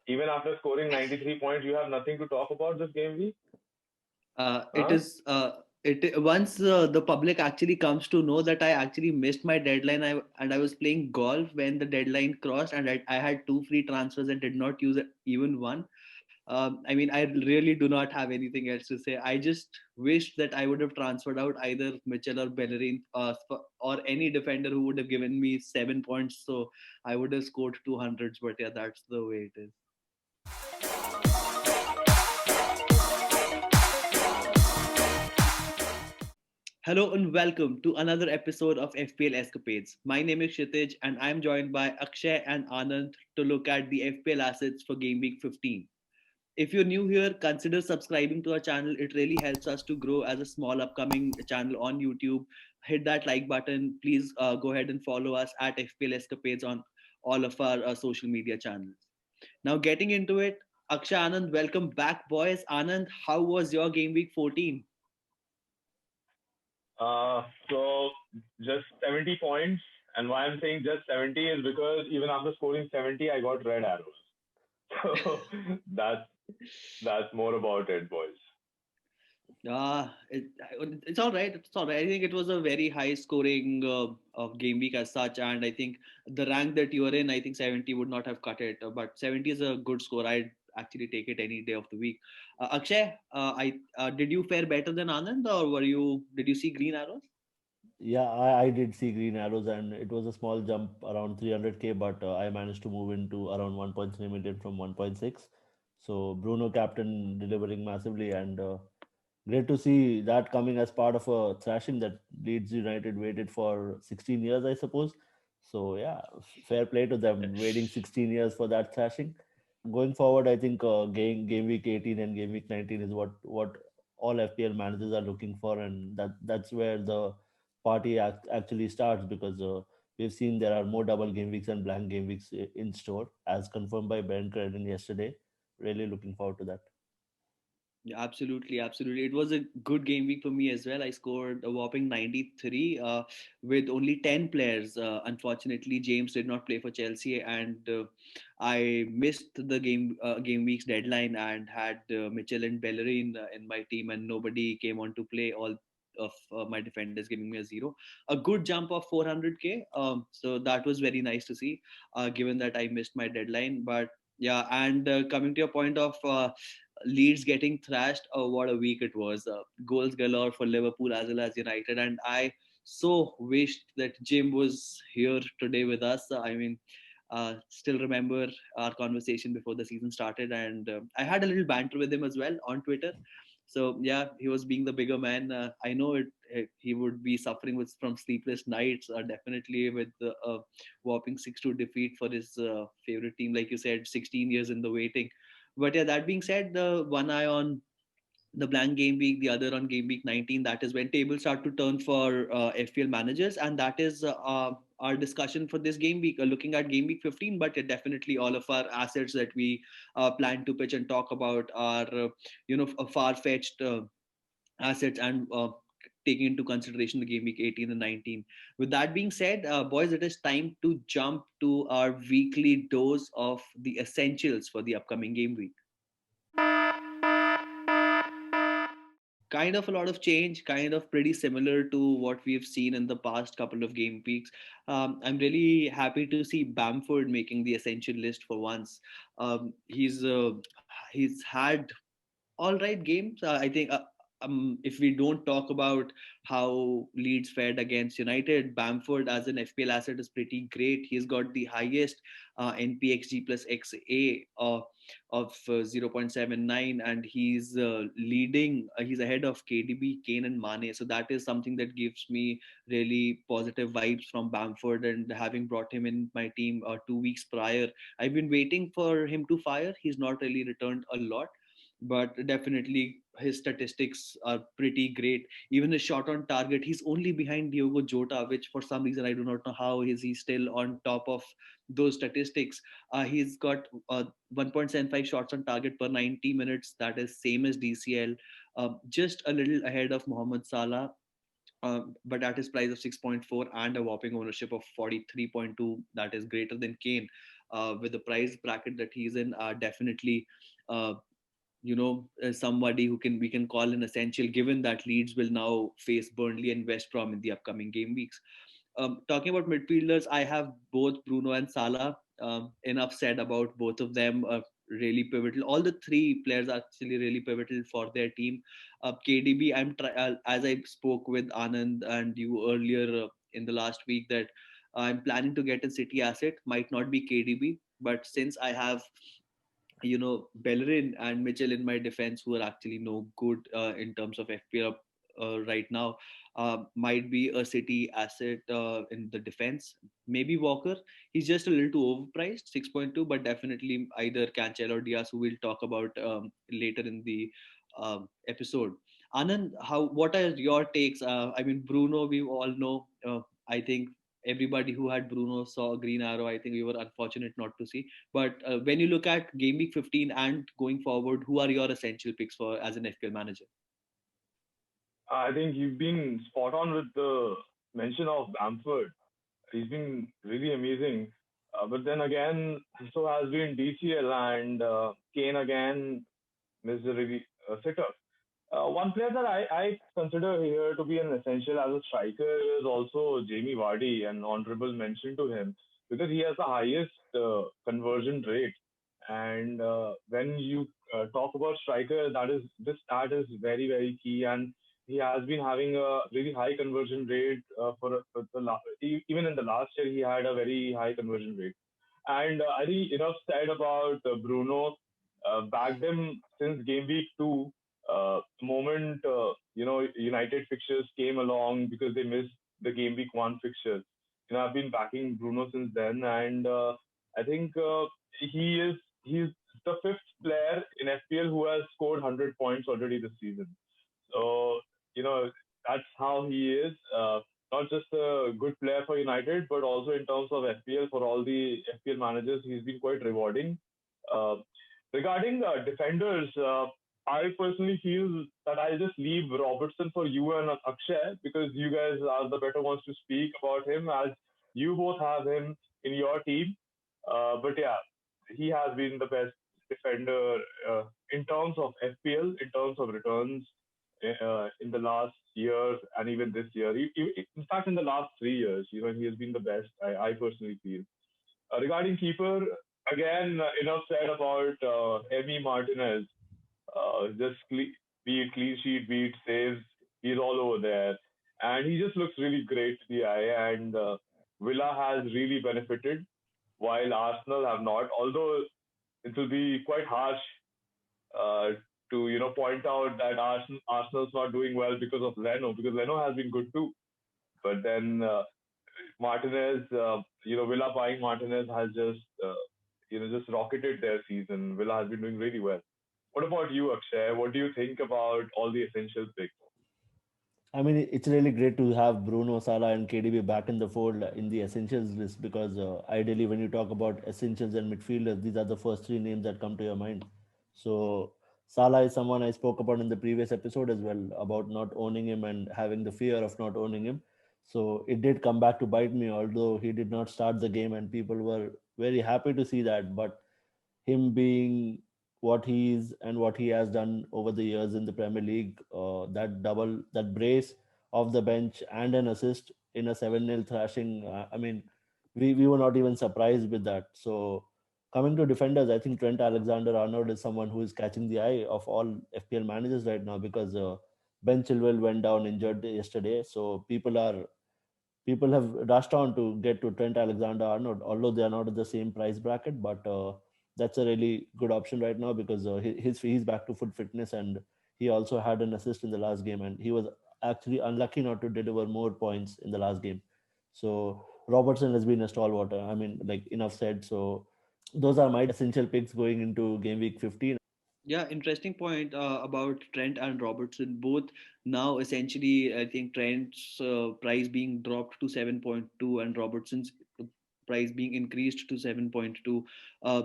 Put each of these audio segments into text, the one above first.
Even after scoring 93 points, you have nothing to talk about this game week? It Huh? is it once the public actually comes to know that I actually missed my deadline. I was playing golf when the deadline crossed, and I had two free transfers and did not use even one. I mean, I really do not have anything else to say. I just wish that I would have transferred out either Mitchell or Bellerin, or any defender who would have given me 7 points. So I would have scored 200s. But yeah, that's the way it is. Hello and welcome to another episode of FPL Escapades. My name is Kshitij and I'm joined by Akshay and Anand to look at the FPL assets for Game Week 15. If you're new here, consider subscribing to our channel. It really helps us to grow as a small upcoming channel on YouTube. Hit that like button. Please go ahead and follow us at FPL Escapades on all of our social media channels. Now, getting into it, Akshay, Anand, welcome back, boys. Anand, how was your Game Week 14? So just 70 points. And why I'm saying just 70 is because even after scoring 70, I got red arrows. So that's that's more about it, boys. It's all right. It's all right. I think it was a very high scoring of game week as such, and I think the rank that you are in, I think 70 would not have cut it. But 70 is a good score. I'd actually take it any day of the week. Akshay, I did you fare better than Anand, or were you? Did you see green arrows? Yeah, I did see green arrows, and it was a small jump around 300k, but I managed to move into around 1.3 million from 1.6. So Bruno captain delivering massively, and great to see that coming as part of a thrashing that Leeds United waited for 16 years, I suppose. So yeah, fair play to them waiting 16 years for that thrashing. Going forward, I think game week 18 and game week 19 is what all FPL managers are looking for, and that's where the party actually starts, because we've seen there are more double game weeks and blank game weeks in store, as confirmed by Ben Creden yesterday. Really looking forward to that. Yeah, absolutely, absolutely. It was a good game week for me as well. I scored a whopping 93 with only 10 players. Unfortunately, James did not play for Chelsea, and I missed the game week's deadline and had Mitchell and Bellerin in my team, and nobody came on to play. All of my defenders giving me a zero. A good jump of 400k. So that was very nice to see, given that I missed my deadline. But yeah, and coming to your point of Leeds getting thrashed. Oh, what a week it was! Goals galore for Liverpool as well as United, and I so wished that Jim was here today with us. I mean, still remember our conversation before the season started, and I had a little banter with him as well on Twitter. So yeah, he was being the bigger man. I know he would be suffering with from sleepless nights, definitely with the whopping 6-2 defeat for his favorite team, like you said, 16 years in the waiting. But yeah, that being said, the one eye on the blank game week, the other on game week 19, that is when tables start to turn for FPL managers. And that is our discussion for this game week, looking at game week 15. But definitely all of our assets that we plan to pitch and talk about are, far fetched assets and taking into consideration the game week 18 and 19. With that being said, boys, it is time to jump to our weekly dose of the essentials for the upcoming game week. Kind of a lot of change, kind of pretty similar to what we've seen in the past couple of game weeks. I'm really happy to see Bamford making the essential list for once. He's had all right games. I think if we don't talk about how Leeds fared against United, Bamford as an FPL asset is pretty great. He's got the highest NPXG plus XA of 0.79, and he's leading. He's ahead of KDB, Kane, and Mane. So that is something that gives me really positive vibes from Bamford. And having brought him in my team 2 weeks prior, I've been waiting for him to fire. He's not really returned a lot, but definitely his statistics are pretty great. Even his shot on target, he's only behind Diogo Jota, which for some reason I do not know how is he still on top of those statistics. He's got 1.75 shots on target per 90 minutes. That is same as DCL, just a little ahead of Mohamed Salah. But at his price of 6.4 and a whopping ownership of 43.2, that is greater than Kane. with the price bracket that he's in, are definitely uh, somebody who can we can call an essential, given that Leeds will now face Burnley and West Brom in the upcoming game weeks. Talking about midfielders, I have both Bruno and Salah. Enough said about both of them. Really pivotal. All the three players are actually really pivotal for their team. KDB, as I spoke with Anand and you earlier in the last week, that I'm planning to get a City asset. Might not be KDB, but since I have Bellerin and Mitchell in my defense, who are actually no good in terms of FPL right now, might be a City asset in the defense. Maybe Walker. He's just a little too overpriced, 6.2, but definitely either Cancel or Diaz, who we'll talk about later in the episode. Anand, what are your takes? I mean, Bruno, we all know. I think everybody who had Bruno saw a green arrow. I think we were unfortunate not to see. But when you look at game week 15 and going forward, who are your essential picks for as an FPL manager? I think you've been spot on with the mention of Bamford. He's been really amazing. But then again, so has been DCL and Kane again missed a really sitter. One player that I consider here to be an essential as a striker is also Jamie Vardy, an honorable mention to him because he has the highest conversion rate. And when you talk about striker, this stat is very very key, and he has been having a really high conversion rate for even in the last year he had a very high conversion rate. And I think enough said about Bruno. Backed him since game week two. The moment United fixtures came along because they missed the game week one fixtures. I've been backing Bruno since then, and I think he's the fifth player in FPL who has scored 100 points already this season. So that's how he is. Not just a good player for United, but also in terms of FPL for all the FPL managers, he's been quite rewarding. Uh, Regarding defenders, I personally feel that I'll just leave Robertson for you and Akshay because you guys are the better ones to speak about him as you both have him in your team. But yeah, he has been the best defender in terms of FPL, in terms of returns in the last year and even this year. In fact, in the last 3 years, he has been the best. I personally feel. Regarding keeper, again, enough said about Emi Martinez. Just be it clean sheet, be it saves, he's all over there. And he just looks really great to the eye. And Villa has really benefited, while Arsenal have not. Although it will be quite harsh uh, to point out that Arsenal's not doing well because of Leno, because Leno has been good too. But then Martinez, Villa buying Martinez has just rocketed their season. Villa has been doing really well. What about you, Akshay? What do you think about all the essential picks? I mean, it's really great to have Bruno, Salah, and KDB back in the fold in the essentials list because ideally, when you talk about essentials and midfielders, these are the first three names that come to your mind. So, Salah is someone I spoke about in the previous episode as well about not owning him and having the fear of not owning him. So, it did come back to bite me, although he did not start the game, and people were very happy to see that. But him being what he is and what he has done over the years in the Premier League, that brace off the bench and an assist in a 7-0 thrashing. I mean, we were not even surprised with that. So, coming to defenders, I think Trent Alexander Arnold is someone who is catching the eye of all FPL managers right now because Ben Chilwell went down injured yesterday. So, people have rushed on to get to Trent Alexander-Arnold, although they are not at the same price bracket. But that's a really good option right now because he's back to full fitness and he also had an assist in the last game and he was actually unlucky not to deliver more points in the last game. So Robertson has been a stalwart. I mean, like enough said. So those are my essential picks going into game week 15. Yeah, interesting point about Trent and Robertson. Both now essentially, I think Trent's price being dropped to 7.2 and Robertson's price being increased to 7.2. Uh,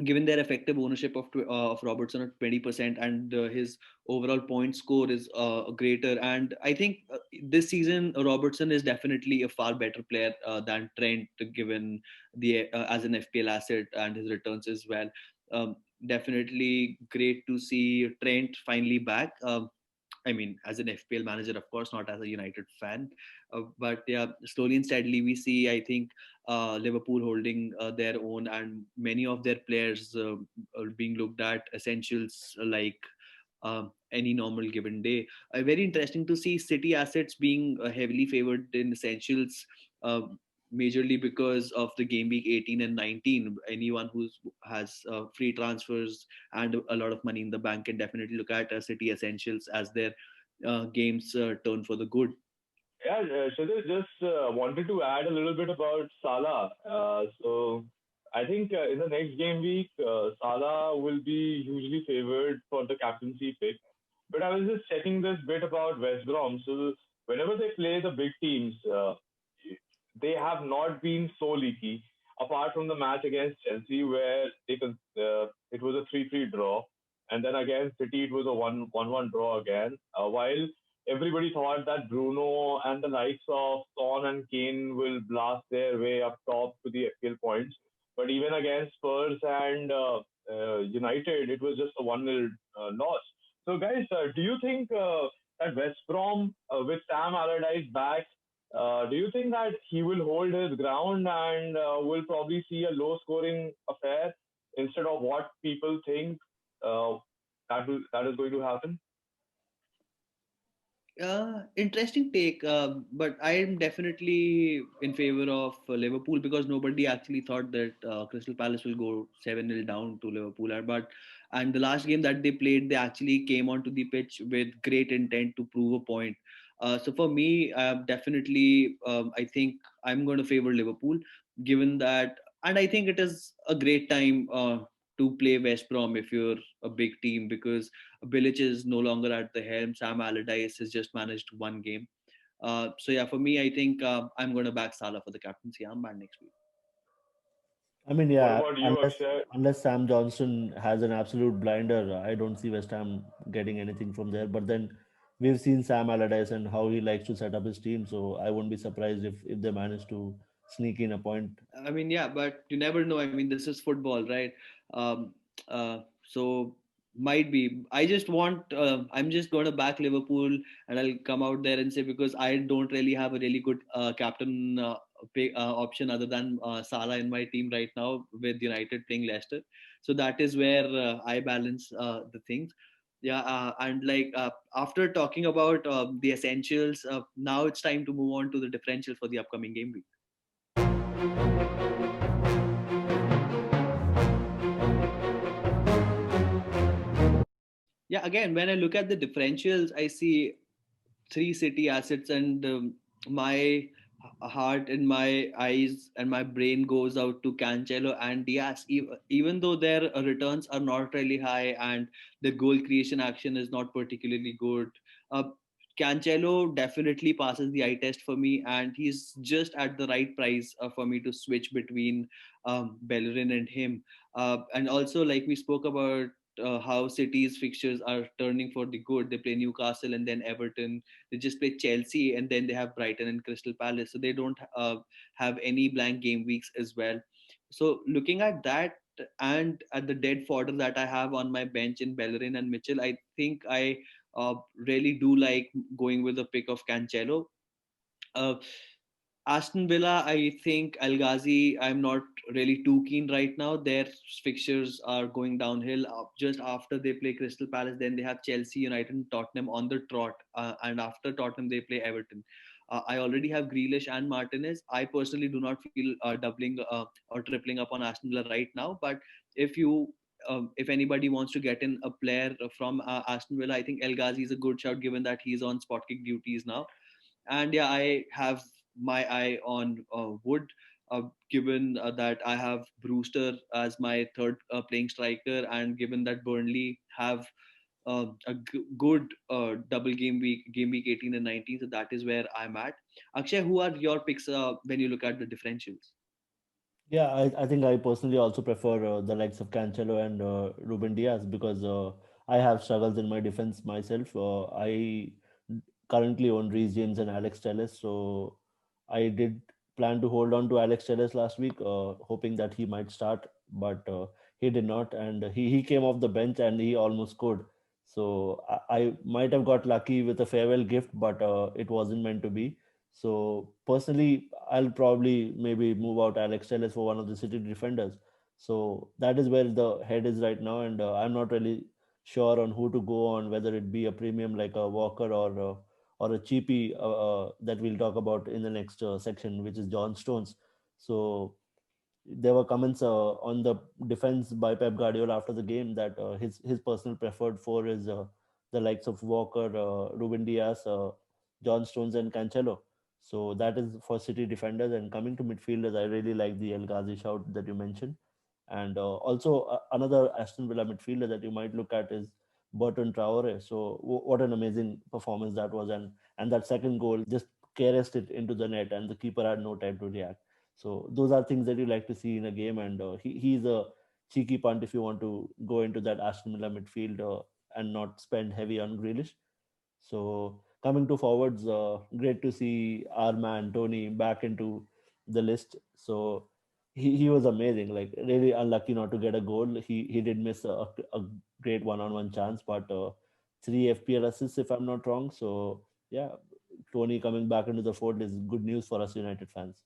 given their effective ownership of Robertson at 20%, and his overall point score is greater. And I think this season Robertson is definitely a far better player than Trent, given the as an FPL asset and his returns as well. Um, Definitely great to see Trent finally back. I mean, as an FPL manager, of course, not as a United fan. But yeah, slowly and steadily, we see, I think, Liverpool holding their own, and many of their players are being looked at essentials like any normal given day. Very interesting to see City assets being heavily favored in essentials. Uh, Majorly because of the game week 18 and 19. Anyone who has free transfers and a lot of money in the bank can definitely look at City essentials as their games turn for the good. Yeah, Shadil, just wanted to add a little bit about Salah. So I think in the next game week, Salah will be hugely favored for the captaincy pick. But I was just checking this bit about West Brom. So whenever they play the big teams, they have not been so leaky. Apart from the match against Chelsea, where it was a 3-3 draw, and then against City, it was a 1-1 draw again. While everybody thought that Bruno and the likes of Son and Kane will blast their way up top to the FPL points. But even against Spurs and United, it was just a 1-0 loss. So, guys, do you think that West Brom, with Sam Allardyce back, do you think that he will hold his ground and will probably see a low scoring affair instead of what people think uh, that is going to happen? Interesting take, but I am definitely in favor of Liverpool because nobody actually thought that Crystal Palace will go 7-0 down to Liverpool. And the last game that they played, they actually came onto the pitch with great intent to prove a point. So for me, definitely, I think I'm going to favor Liverpool, given that, and I think it is a great time to play West Brom if you're a big team, because Bilic is no longer at the helm. Sam Allardyce has just managed one game. So yeah, for me, I think I'm going to back Salah for the captaincy armband next week. I mean, What yeah, about you, unless Akshay? unless Sam Johnson has an absolute blinder, I don't see West Ham getting anything from there. But then we've seen Sam Allardyce and how he likes to set up his team, so I won't be surprised if they manage to sneak in a point. I mean, yeah, but you never know. I mean, this is football, right? Um, so might be. I just want. I'm just going to back Liverpool, and I'll come out there and say, because I don't really have a really good captain option other than Salah in my team right now with United playing Leicester. So that is where I balance the things. Yeah, and like after talking about the essentials, now it's time to move on to the differential for the upcoming game week. Yeah, again, when I look at the differentials, I see three City assets, and my heart and my eyes and my brain goes out to Cancelo and Diaz. Even though their returns are not really high and the goal creation action is not particularly good, uh, Cancelo definitely passes the eye test for me, and he's just at the right price for me to switch between Bellerin and him. And also, like we spoke about, how City's fixtures are turning for the good. They play Newcastle and then Everton. They just play Chelsea and then they have Brighton and Crystal Palace. So they don't have any blank game weeks as well. So looking at that and at the dead fodder that I have on my bench in Bellerin and Mitchell, I think I really do like going with the pick of Cancelo. Uh, Aston Villa, I think El Ghazi, I'm not really too keen right now. Their fixtures are going downhill just after they play Crystal Palace. Then they have Chelsea, United, and Tottenham on the trot. And after Tottenham, they play Everton. I already have Grealish and Martinez. I personally do not feel doubling or tripling up on Aston Villa right now. But if you if anybody wants to get in a player from Aston Villa, I think El Ghazi is a good shout given that he's on spot kick duties now. And yeah, I have my eye on Wood, given that I have Brewster as my third playing striker, and given that Burnley have good double game week 18 and 19, so that is where I'm at. Akshay, who are your picks when you look at the differentials? Yeah, I think I personally also prefer the likes of Cancelo and Ruben Diaz because I have struggles in my defense myself. I currently own Reece James and Alex Telles, so I did plan to hold on to Alex Telles last week, hoping that he might start, but he did not, and he came off the bench and he almost scored. So I might have got lucky with a farewell gift, but it wasn't meant to be. So personally, I'll probably maybe move out Alex Telles for one of the City defenders. So that is where the head is right now, and I'm not really sure on who to go on, whether it be a premium like a Walker or a cheapie that we'll talk about in the next section, which is John Stones. So there were comments on the defense by Pep Guardiola after the game that his personal preferred four is the likes of Walker, Ruben Diaz, John Stones, and Cancelo. So that is for City defenders. And coming to midfielders, I really like the El Ghazi shout that you mentioned. And also another Aston Villa midfielder that you might look at is Burton Traore. So what an amazing performance that was, and that second goal just caressed it into the net, and the keeper had no time to react. So those are things that you like to see in a game, and he's a cheeky punt if you want to go into that Aston Villa midfield and not spend heavy on Grealish. So coming to forwards, great to see our man Tony back into the list. So he was amazing. Like really unlucky not to get a goal. He did miss a great one-on-one chance, but three FPL assists if I'm not wrong. So yeah, Tony coming back into the fold is good news for us United fans.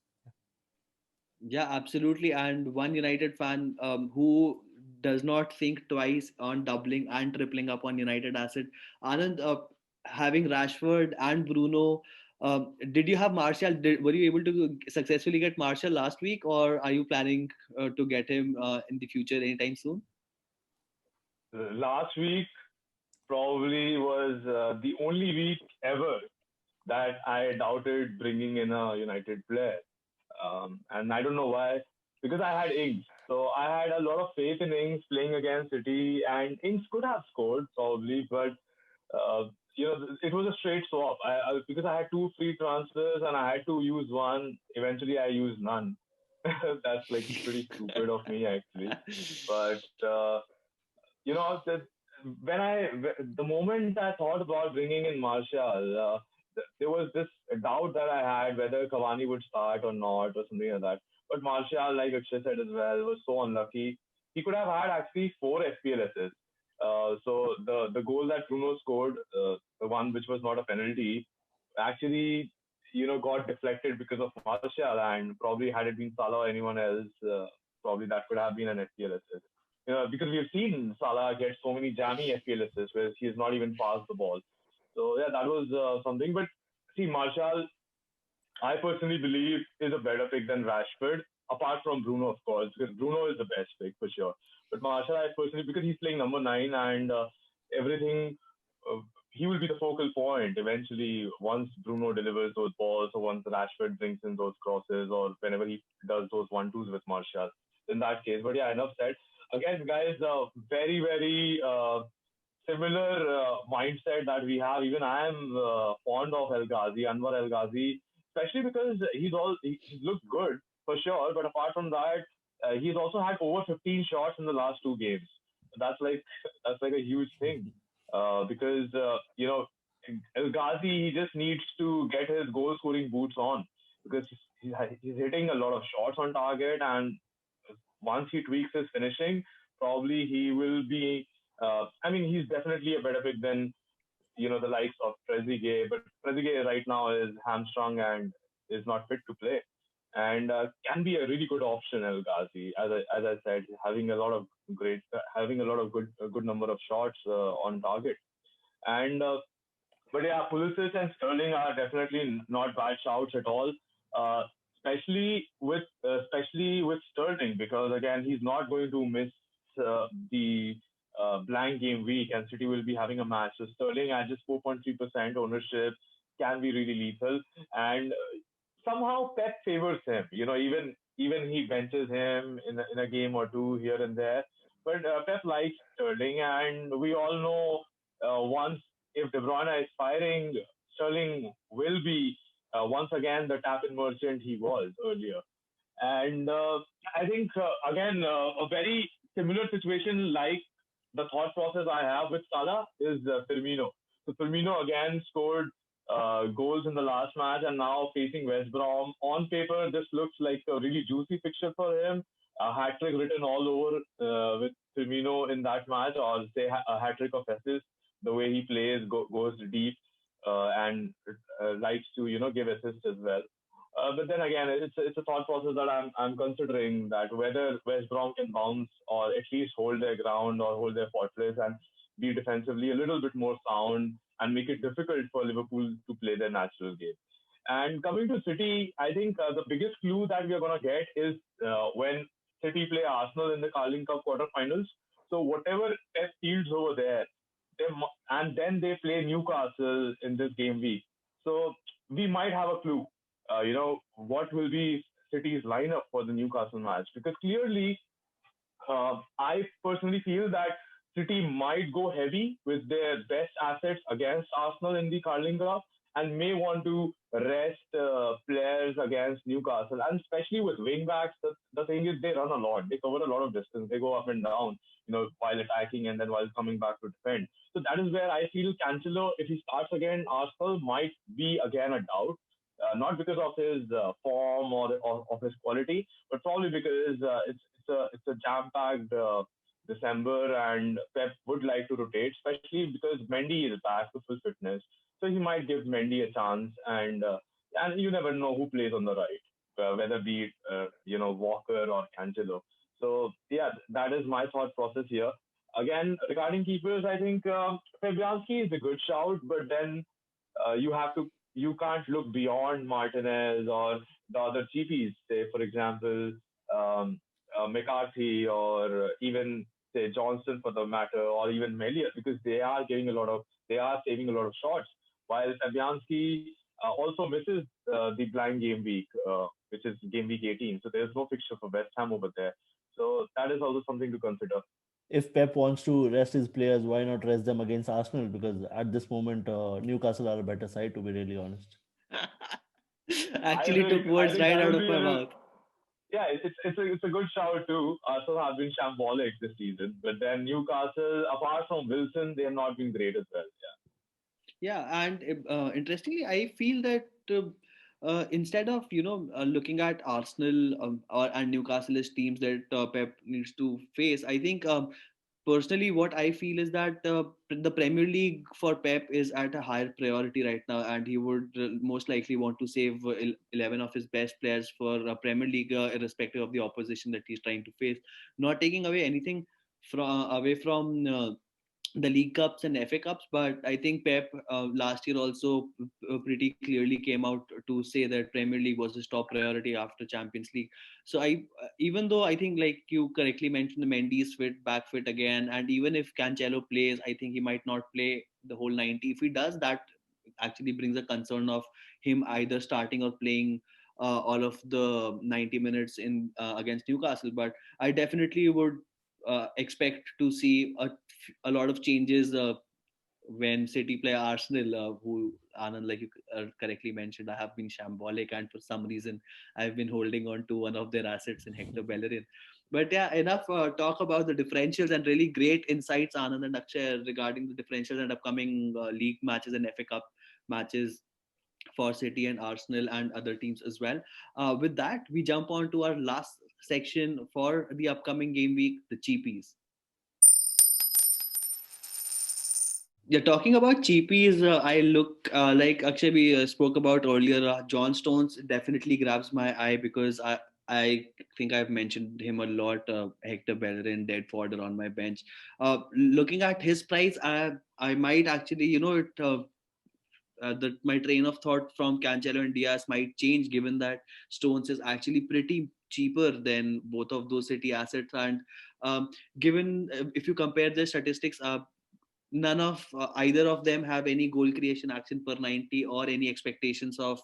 Yeah, absolutely. And one United fan who does not think twice on doubling and tripling up on United asset. Anand, having Rashford and Bruno, did you have Martial? Were you able to successfully get Martial last week, or are you planning to get him in the future anytime soon? Last week probably was the only week ever that I doubted bringing in a United player. And I don't know why, because I had Ings. So I had a lot of faith in Ings playing against City, and Ings could have scored probably, but it was a straight swap. Because I had two free transfers and I had to use one. Eventually, I used none. That's like pretty stupid of me actually, but that when the moment I thought about bringing in Martial, there was this doubt that I had whether Cavani would start or not or something like that. But Martial, like Akshay said as well, was so unlucky. He could have had actually four FPL assists. So the goal that Bruno scored, the one which was not a penalty, actually got deflected because of Martial, and probably had it been Salah or anyone else, probably that could have been an FPL assist. Because we've seen Salah get so many jammy FPL assists where he's not even passed the ball. So yeah, that was something. But see, Martial, I personally believe is a better pick than Rashford, apart from Bruno, of course, because Bruno is the best pick for sure. But Martial, I personally, because he's playing number nine and everything, uh, he will be the focal point eventually once Bruno delivers those balls or once Rashford brings in those crosses or whenever he does those one-twos with Martial. In that case, but yeah, enough said. Again, guys, very, very similar mindset that we have. Even I am fond of El Ghazi, Anwar El Ghazi, especially because he's looked good for sure. But apart from that, he's also had over 15 shots in the last two games. That's like that's like a huge thing because El Ghazi, he just needs to get his goal scoring boots on because he's hitting a lot of shots on target, and once he tweaks his finishing, probably he will be. I mean, he's definitely a better pick than the likes of Trezeguet, but Trezeguet right now is hamstrung and is not fit to play, and can be a really good option. El Ghazi, as I said, having a lot of good number of shots on target, and but yeah, Pulisic and Sterling are definitely not bad shouts at all. Uh, especially with Sterling because again he's not going to miss the blank game week and City will be having a match. So Sterling at just 4.3% ownership can be really lethal and somehow Pep favors him. Even he benches him in a game or two here and there. But Pep likes Sterling, and we all know once if De Bruyne is firing, Sterling will be once again the tap-in merchant he was earlier. And I think, again, a very similar situation like the thought process I have with Salah is Firmino. So Firmino again scored goals in the last match and now facing West Brom. On paper, this looks like a really juicy fixture for him. A hat trick written all over with Firmino in that match, or say a hat trick of assists. The way he plays goes deep and likes to give assists as well. But then again, it's a thought process that I'm considering that whether West Brom can bounce or at least hold their ground or hold their fortress and be defensively a little bit more sound and make it difficult for Liverpool to play their natural game. And coming to City, I think the biggest clue that we are going to get is when City play Arsenal in the Carling Cup quarterfinals. So whatever Pep fields over there, and then they play Newcastle in this game week. So we might have a clue. What will be City's lineup for the Newcastle match? Because clearly, I personally feel that City might go heavy with their best assets against Arsenal in the Carling Cup and may want to rest players against Newcastle. And especially with wing backs, the thing is they run a lot. They cover a lot of distance. They go up and down, while attacking and then while coming back to defend. So that is where I feel Cancelo, if he starts again, Arsenal might be again a doubt. Not because of his form or of his quality, but probably because it's a jam-packed December, and Pep would like to rotate, especially because Mendy is back to full fitness. So he might give Mendy a chance, and you never know who plays on the right, whether be it Walker or Cancelo. So yeah, that is my thought process here. Again, regarding keepers, I think Fabianski is a good shout, but then you can't look beyond Martinez or the other cheapies. Say, for example, McCarthy or even say Johnson for the matter, or even Melia, because they are saving a lot of shots. While Fabianski also misses the blind game week, which is game week 18. So there's no fixture for West Ham over there. So that is also something to consider. If Pep wants to rest his players, why not rest them against Arsenal? Because at this moment, Newcastle are a better side, to be really honest. Actually took I words think right that out would of be my a mouth. yeah, it's a good shout too. Arsenal have been shambolic this season, but then Newcastle, apart from Wilson, they have not been great as well. Yeah, and interestingly, I feel that instead of looking at Arsenal and Newcastle as teams that Pep needs to face, I think personally what I feel is that the Premier League for Pep is at a higher priority right now, and he would most likely want to save 11 of his best players for Premier League, irrespective of the opposition that he's trying to face. Not taking away anything from the League Cups and FA Cups, but I think Pep last year also pretty clearly came out to say that Premier League was his top priority after Champions League. So even though I think, like you correctly mentioned, the Mendy's back fit again, and even if Cancelo plays, I think he might not play the whole 90. If he does, that actually brings a concern of him either starting or playing all of the 90 minutes in against Newcastle. But I definitely would expect to see a lot of changes when City play Arsenal, who Anand, like you correctly mentioned, I have been shambolic, and for some reason, I've been holding on to one of their assets in Hector Bellerin. But yeah, enough talk about the differentials and really great insights, Anand and Akshay, regarding the differentials and upcoming league matches and FA Cup matches for City and Arsenal and other teams as well. With that, we jump on to our last section for the upcoming game week, the Cheapies. Yeah, talking about cheapies, I look like Akshay we spoke about earlier. John Stones definitely grabs my eye because I think I've mentioned him a lot. Hector Bellerin, dead fodder on my bench. Looking at his price, I might actually my train of thought from Cancelo and Diaz might change, given that Stones is actually pretty cheaper than both of those City assets, and um, given if you compare their statistics, none of either of them have any goal creation action per 90 or any expectations of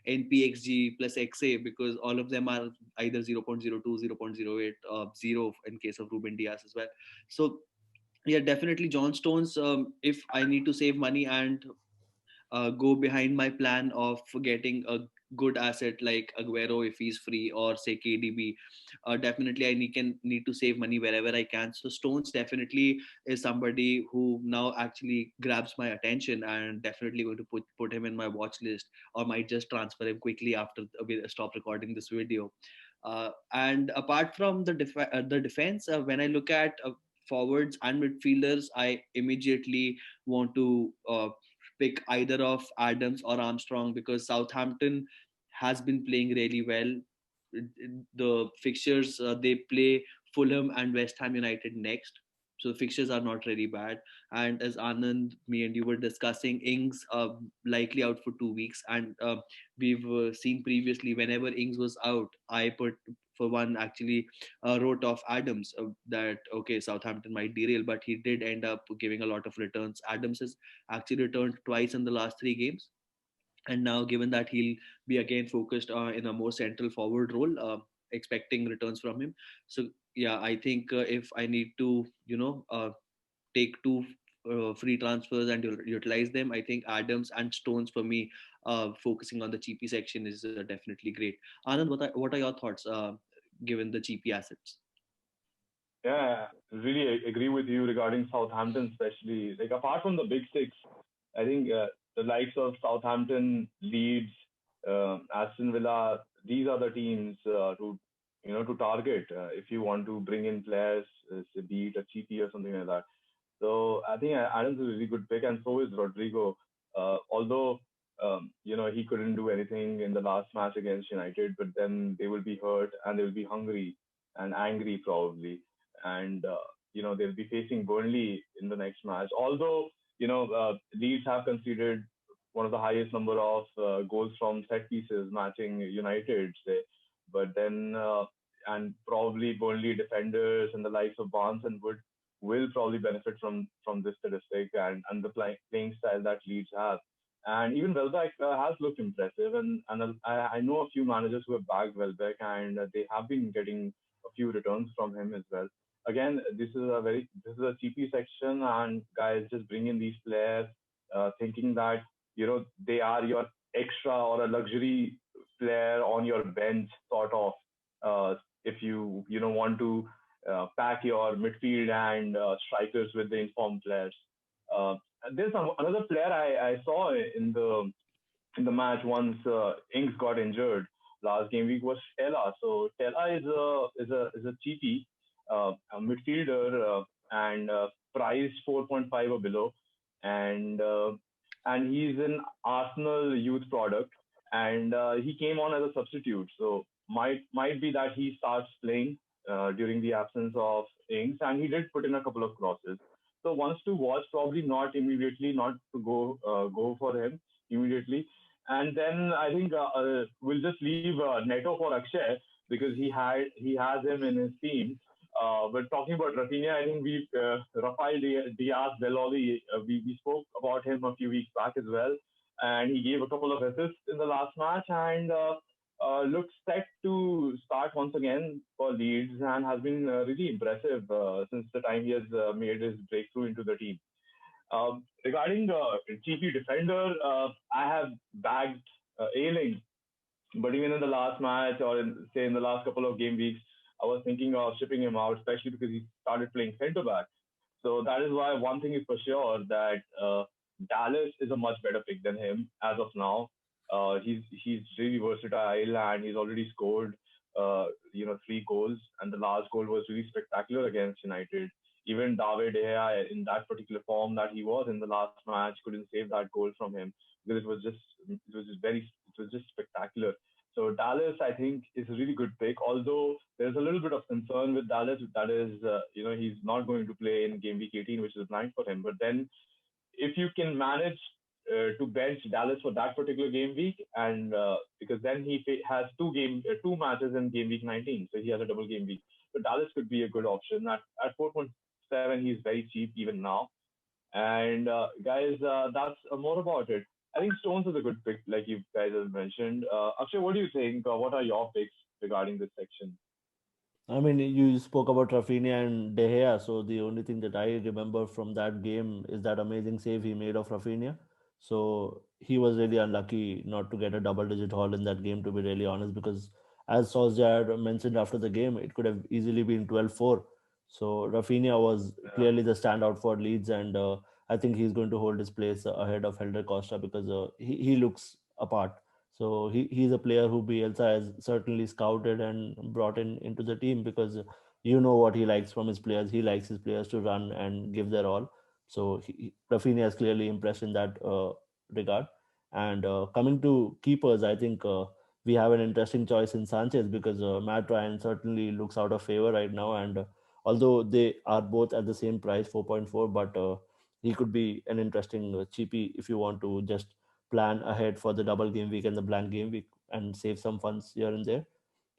npxg plus xa, because all of them are either 0.02, 0.08, 0 in case of Ruben Diaz as well. So yeah, definitely John Stones, if I need to save money and go behind my plan of getting a good asset like Aguero if he's free, or say KDB, definitely I need to save money wherever I can. So Stones definitely is somebody who now actually grabs my attention, and definitely going to put him in my watch list, or might just transfer him quickly after we stop recording this video. And apart from the defense, when I look at forwards and midfielders, I immediately want to pick either of Adams or Armstrong, because Southampton has been playing really well. The fixtures, they play Fulham and West Ham United next. So the fixtures are not really bad. And as Anand, me and you were discussing, Ings likely out for 2 weeks. And we've seen previously, whenever Ings was out, I put for one actually wrote off Adams, that okay, Southampton might derail, but he did end up giving a lot of returns. Adams has actually returned twice in the last 3 games, and now given that he'll be again focused in a more central forward role, expecting returns from him. So yeah, I think if I need to take two free transfers and utilize them, I think Adams and Stones for me, focusing on the cheapy section is definitely great. Anand, what are your thoughts, given the cheapy assets? Yeah, really agree with you regarding Southampton, especially. Like, apart from the big six, I think the likes of Southampton, Leeds, Aston Villa, these are the teams to target if you want to bring in players, be it a cheapie or something like that. So I think Adams is a really good pick, and so is Rodrigo. Although he couldn't do anything in the last match against United, but then they will be hurt and they will be hungry and angry probably, and they'll be facing Burnley in the next match. Although Leeds have conceded one of the highest number of goals from set pieces, matching United, say, but then and probably Burnley defenders and the likes of Barnes and Wood will probably benefit from this statistic and the playing style that Leeds have. And even Welbeck has looked impressive, and I know a few managers who have bagged Welbeck, and they have been getting a few returns from him as well. Again, this is a cheapy section, and guys just bring in these players, thinking that they are your extra or a luxury player on your bench, sort of. If you want to pack your midfield and strikers with the informed players. Uh, there's another player I saw in the match once Ings got injured last game week was Stella. So Stella is a cheapie, a midfielder, and priced 4.5 or below, and uh, and he's an Arsenal youth product, and he came on as a substitute. So might be that he starts playing during the absence of Ings, and he did put in a couple of crosses. So once to watch, probably not immediately, not to go for him immediately. And then I think we'll just leave Neto for Akshay because he has him in his team. But talking about Rafinha, I think Rafael Diaz Beloli, we spoke about him a few weeks back as well, and he gave a couple of assists in the last match and looks set to start once again for Leeds and has been really impressive since the time he has made his breakthrough into the team. Regarding the cheapy defender, I have bagged Ailing, but even in the last match or say in the last couple of game weeks, I was thinking of shipping him out, especially because he started playing centre back. So that is why one thing is for sure that Dallas is a much better pick than him as of now. He's really versatile and he's already scored 3 goals, and the last goal was really spectacular against United. Even David De Gea, in that particular form that he was in the last match, couldn't save that goal from him because it was just spectacular. So Dallas, I think, is a really good pick. Although there's a little bit of concern with Dallas, that is, he's not going to play in game week 18, which is blind for him. But then, if you can manage to bench Dallas for that particular game week, and because then he has two matches in game week 19, so he has a double game week. So Dallas could be a good option. At 4.7, he's very cheap even now. And guys, that's more about it. I think Stones is a good pick, like you guys have mentioned. Akshay, what do you think? What are your picks regarding this section? I mean, you spoke about Rafinha and De Gea, so the only thing that I remember from that game is that amazing save he made of Rafinha. So he was really unlucky not to get a double-digit haul in that game, to be really honest, because as Solskjaer mentioned after the game, it could have easily been 12-4. So Rafinha was Yeah. clearly the standout for Leeds, and I think he's going to hold his place ahead of Helder Costa because he looks apart. So he's a player who Bielsa has certainly scouted and brought in into the team because you know what he likes from his players. He likes his players to run and give their all. So Rafinha has clearly impressed in that regard. And coming to keepers, I think we have an interesting choice in Sanchez because Matt Ryan certainly looks out of favor right now. And although they are both at the same price, 4.4, but he could be an interesting cheapie if you want to just plan ahead for the double game week and the blank game week and save some funds here and there.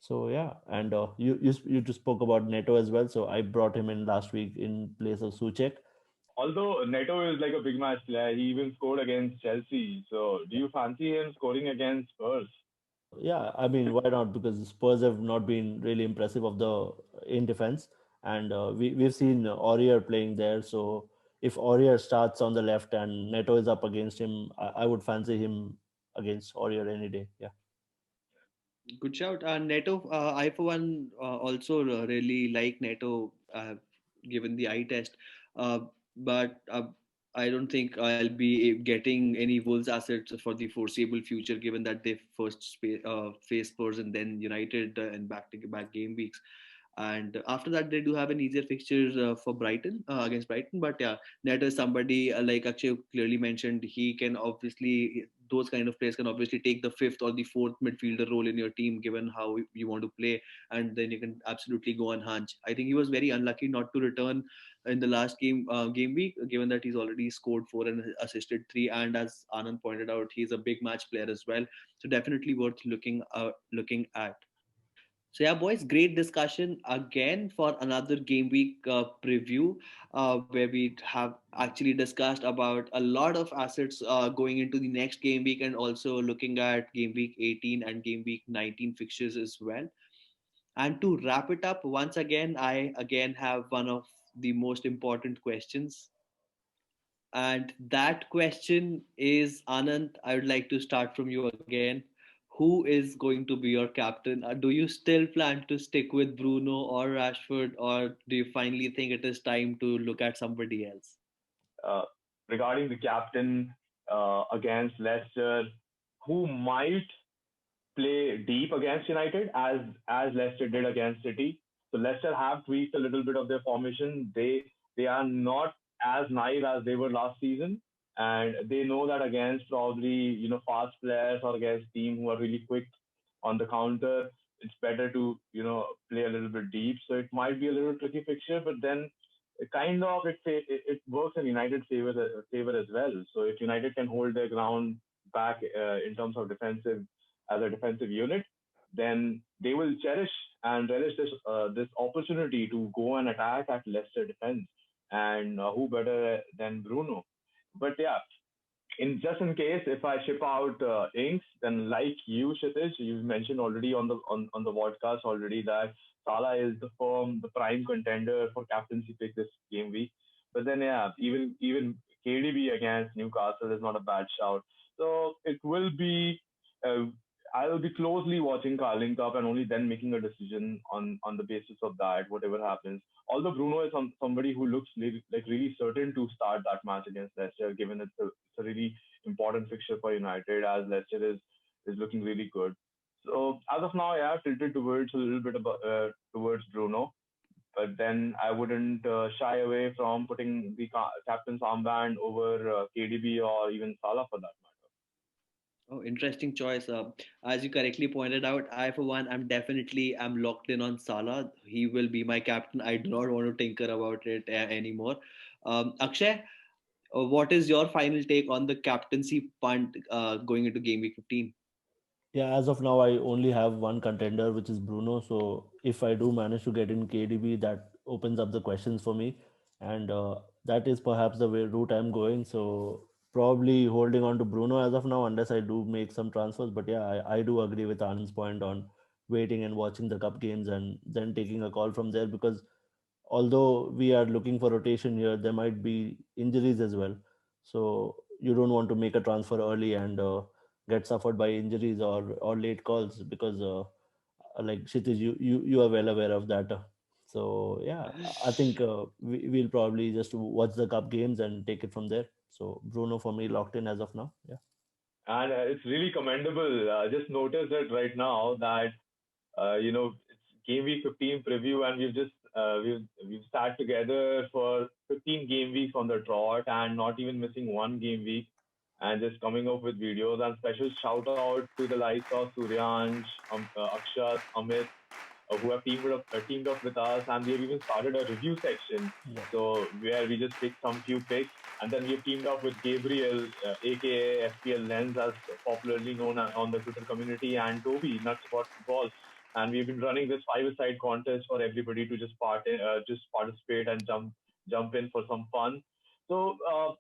So yeah, and you just spoke about Neto as well. So I brought him in last week in place of Suchek. Although Neto is like a big match player, he even scored against Chelsea. So do you fancy him scoring against Spurs? Yeah, I mean, why not? Because Spurs have not been really impressive of the in defense, and we've seen Aurier playing there. So if Aurier starts on the left and Neto is up against him, I would fancy him against Aurier any day. Yeah. Good shout. Neto, I for one also really like Neto, given the eye test. Uh, but I don't think I'll be getting any Wolves assets for the foreseeable future, given that they first face Spurs and then United in back-to-back game weeks. And after that, they do have an easier fixture for Brighton against Brighton. But yeah, Neto is somebody like Akshay clearly mentioned. He can obviously those kind of players can obviously take the fifth or the fourth midfielder role in your team, given how you want to play, and then you can absolutely go on hunch. I think he was very unlucky not to return in the last game week, given that he's already scored four and assisted three, and as Anand pointed out, he's a big match player as well. So definitely worth looking at. So yeah, boys, great discussion again for another game week preview, where we have actually discussed about a lot of assets going into the next game week, and also looking at game week 18 and game week 19 fixtures as well. And to wrap it up, once again, I again have one of the most important questions, and that question is, Anand, I would like to start from you again. Who is going to be your captain? Do you still plan to stick with Bruno or Rashford, or do you finally think it is time to look at somebody else? Uh, Regarding the captain against Leicester, who might play deep against United as Leicester did against City. So Leicester have tweaked a little bit of their formation. They are not as naive as they were last season, and they know that against probably fast players or against team who are really quick on the counter, it's better to play a little bit deep. So it might be a little tricky fixture, but then kind of it works in United's favor as well. So if United can hold their ground back in terms of defensive as a defensive unit, then they will cherish and relish this opportunity to go and attack at Leicester defense. And who better than Bruno? But yeah, in case if I ship out inks, then like you, Kshitij, you mentioned already on the podcast already that Salah is the prime contender for captaincy pick this game week. But then yeah, even KDB against Newcastle is not a bad shout. So it will be. Uh, I will be closely watching Carling Cup and only then making a decision on the basis of that, whatever happens. Although Bruno is somebody who looks like really certain to start that match against Leicester, given it's a really important fixture for United as Leicester is looking really good. So as of now, yeah, tilted towards a little bit about towards Bruno, but then I wouldn't shy away from putting the captain's armband over KDB or even Salah for that matter. Oh, interesting choice. As you correctly pointed out, I for one, am locked in on Salah. He will be my captain. I do not want to tinker about it anymore. Akshay, what is your final take on the captaincy punt going into game week 15? Yeah, as of now, I only have one contender, which is Bruno. So if I do manage to get in KDB, that opens up the questions for me, and that is perhaps the way route I'm going. So probably holding on to Bruno as of now, unless I do make some transfers. But yeah, I do agree with Anand's point on waiting and watching the cup games and then taking a call from there because although we are looking for rotation here, there might be injuries as well. So you don't want to make a transfer early and get suffered by injuries or late calls, because like Kshitij, you are well aware of that. So yeah, I think we'll probably just watch the cup games and take it from there. So Bruno for me locked in as of now. Yeah. And it's really commendable. Just noticed it right now that it's game week 15 preview, and we've sat together for 15 game weeks on the trot, and not even missing one game week, and just coming up with videos. And special shout out to the likes of Suryansh, Akshat, Amit, who have teamed up with us, and we have even started a review section. Yeah. So where we just pick some few picks, and then we have teamed up with Gabriel, aka FPL Lens, as popularly known on the Twitter community, and Toby, Nuts About Football. And we've been running this five-a-side contest for everybody to just participate and jump in for some fun. So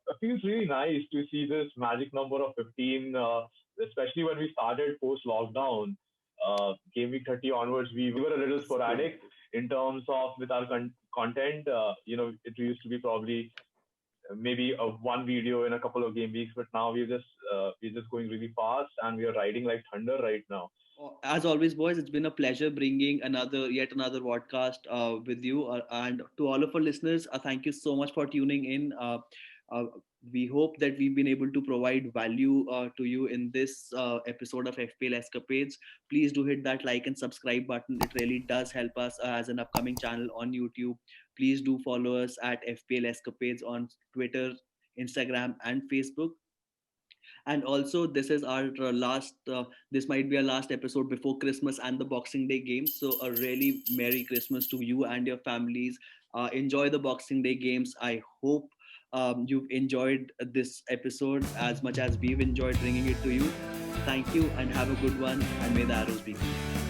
it feels really nice to see this magic number of 15, especially when we started post lockdown. Game week 30 onwards, we were a little sporadic in terms of with our content. It used to be probably maybe one video in a couple of game weeks, but now we're just going really fast, and we are riding like thunder right now. As always, boys, it's been a pleasure bringing yet another podcast with you. And to all of our listeners, thank you so much for tuning in. Uh, we hope that we've been able to provide value to you in this episode of FPL Escapades. Please do hit that like and subscribe button. It really does help us as an upcoming channel on YouTube. Please do follow us at FPL Escapades on Twitter, Instagram, and Facebook. And also, this is our last this might be our last episode before Christmas and the Boxing Day games. So a really merry Christmas to you and your families. Enjoy the Boxing Day games. I hope you've enjoyed this episode as much as we've enjoyed bringing it to you. Thank you and have a good one, and may the arrows be good.